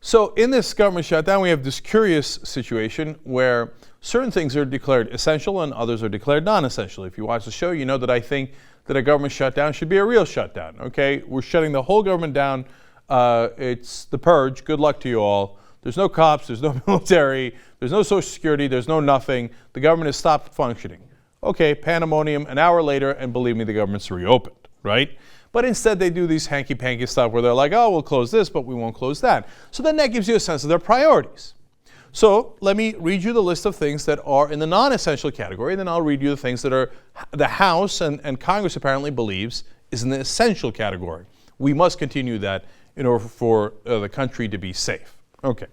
So in this government shutdown, we have this curious situation where certain things are declared essential and others are declared non-essential. If you watch the show, you know that I think that a government shutdown should be a real shutdown, okay? We're shutting the whole government down. It's the purge. Good luck to you all. There's no cops, there's no military, there's no social security, there's no nothing. The government has stopped functioning. Okay, pandemonium, an hour later, and believe me, the government's reopened, right? But instead they do these hanky-panky stuff where they're like, oh, we'll close this, but we won't close that. So then that gives you a sense of their priorities. So let me read you the list of things that are in the non-essential category, and then I'll read you the things that are the House and Congress apparently believes is in the essential category. We must continue that in order for the country to be safe. Okay.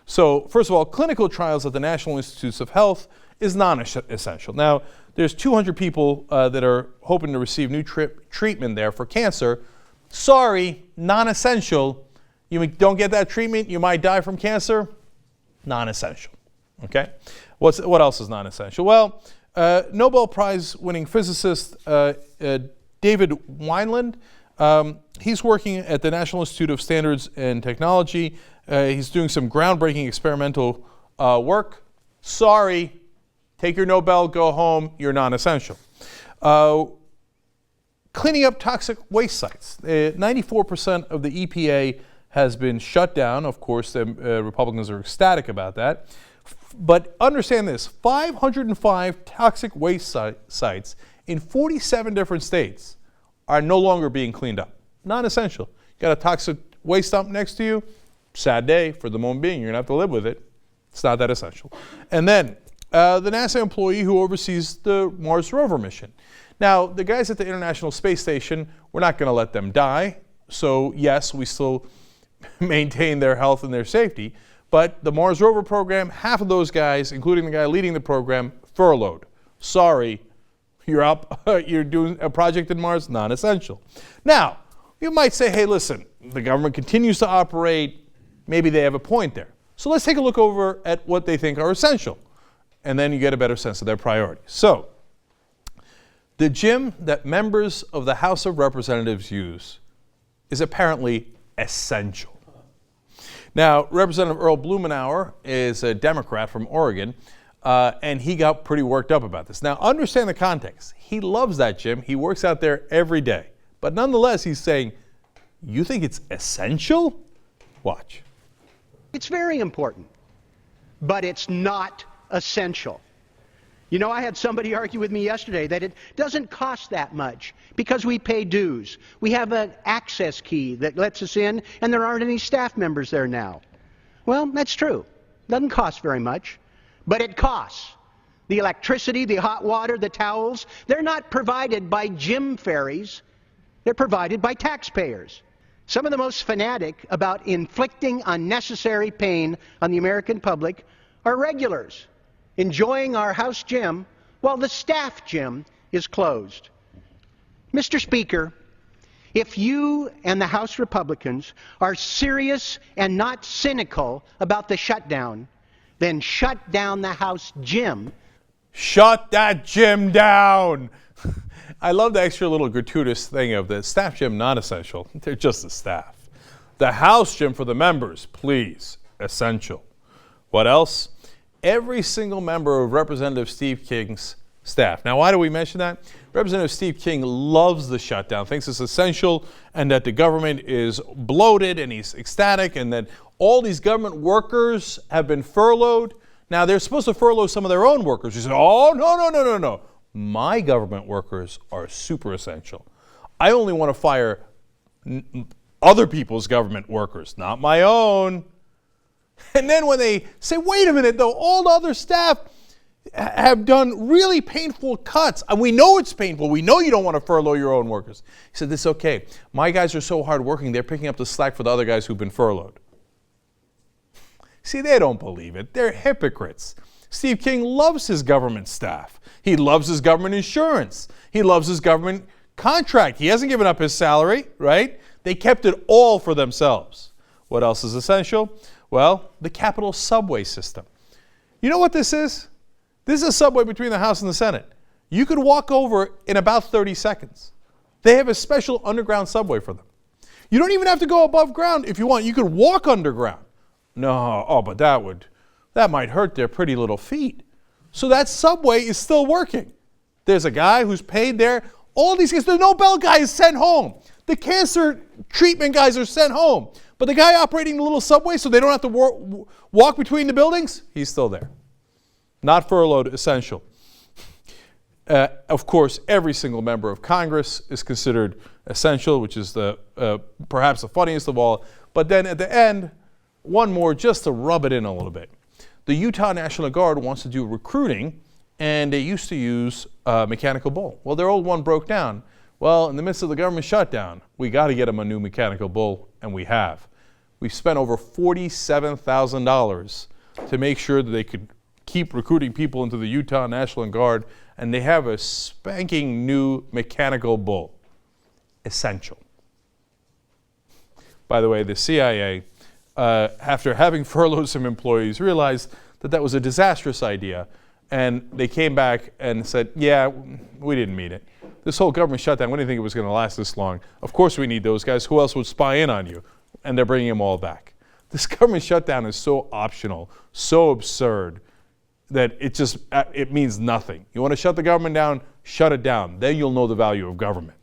So first of all, clinical trials at the National Institutes of Health is non-essential. Now, there's 200 people that are hoping to receive new treatment there for cancer. Sorry, non-essential. You don't get that treatment, you might die from cancer. Non-essential. Okay? What else is non-essential? Well, Nobel Prize-winning physicist David Weinand, he's working at the National Institute of Standards and Technology. He's doing some groundbreaking experimental work. Sorry, take your Nobel, go home, you're non-essential. Cleaning up toxic waste sites. 94% of the EPA has been shut down. Of course, the Republicans are ecstatic about that. But understand this, 505 toxic waste sites in 47 different states are no longer being cleaned up. Non-essential. You got a toxic waste dump next to you, sad day for the moment being. You're going to have to live with it. It's not that essential. And then the NASA employee who oversees the Mars rover mission. Now, the guys at the International Space Station, we're not going to let them die. So, yes, we still maintain their health and their safety. But the Mars rover program, half of those guys, including the guy leading the program, furloughed. Sorry, you're up. You're doing a project in Mars, non-essential. Now, you might say, hey, listen, the government continues to operate. Maybe they have a point there. So let's take a look over at what they think are essential. And then you get a better sense of their priorities. So, the gym that members of the House of Representatives use is apparently essential. Now, Representative Earl Blumenauer is a Democrat from Oregon, and he got pretty worked up about this. Now, understand the context. He loves that gym. He works out there every day. But nonetheless, he's saying, you think it's essential? Watch. It's very important, but it's not essential. You know, I had somebody argue with me yesterday that it doesn't cost that much because we pay dues. We have an access key that lets us in, and there aren't any staff members there now. Well, that's true. Doesn't cost very much, but it costs. The electricity, the hot water, the towels, they're not provided by gym fairies. They're provided by taxpayers. Some of the most fanatic about inflicting unnecessary pain on the American public are regulars, enjoying our house gym while the staff gym is closed. Mr. Speaker, if you and the House Republicans are serious and not cynical about the shutdown, then shut down the House gym. Shut that gym down! I love the extra little gratuitous thing of the staff gym not essential. They're just the staff. The House gym for the members, please, essential. What else? Every single member of Representative Steve King's staff. Now, why do we mention that? Representative Steve King loves the shutdown, thinks it's essential, and that the government is bloated, and he's ecstatic, and that all these government workers have been furloughed. Now, they're supposed to furlough some of their own workers. He said, oh, no. My government workers are super essential. I only want to fire other people's government workers, not my own. And then when they say, wait a minute, though, all the other staff have done really painful cuts. And we know it's painful. We know you don't want to furlough your own workers. He said, this is okay. My guys are so hardworking, they're picking up the slack for the other guys who've been furloughed. See, they don't believe it. They're hypocrites. Steve King loves his government staff. He loves his government insurance. He loves his government contract. He hasn't given up his salary, right? They kept it all for themselves. What else is essential? Well, the Capitol subway system. You know what this is? This is a subway between the House and the Senate. You could walk over in about 30 seconds. They have a special underground subway for them. You don't even have to go above ground if you want. You could walk underground. No, oh, but that might hurt their pretty little feet. So that subway is still working. There's a guy who's paid there. All these guys, the Nobel guy is sent home. The cancer treatment guys are sent home. But the guy operating the little subway so they don't have to walk between the buildings, he's still there. Not furloughed, essential. Of course, every single member of Congress is considered essential, which is perhaps the funniest of all. But then at the end, one more just to rub it in a little bit. The Utah National Guard wants to do recruiting, and they used to use mechanical bull. Well, their old one broke down. Well, in the midst of the government shutdown, we got to get them a new mechanical bull, and we have. We've spent over $47,000 to make sure that they could keep recruiting people into the Utah National Guard, and they have a spanking new mechanical bull. Essential. By the way, the CIA, after having furloughed some employees, realized that that was a disastrous idea, and they came back and said, yeah, we didn't mean it. This whole government shutdown, we didn't think it was going to last this long. Of course we need those guys. Who else would spy in on you? And they're bringing them all back. This government shutdown is so optional, so absurd, that it means nothing. You want to shut the government down, shut it down. Then you'll know the value of government.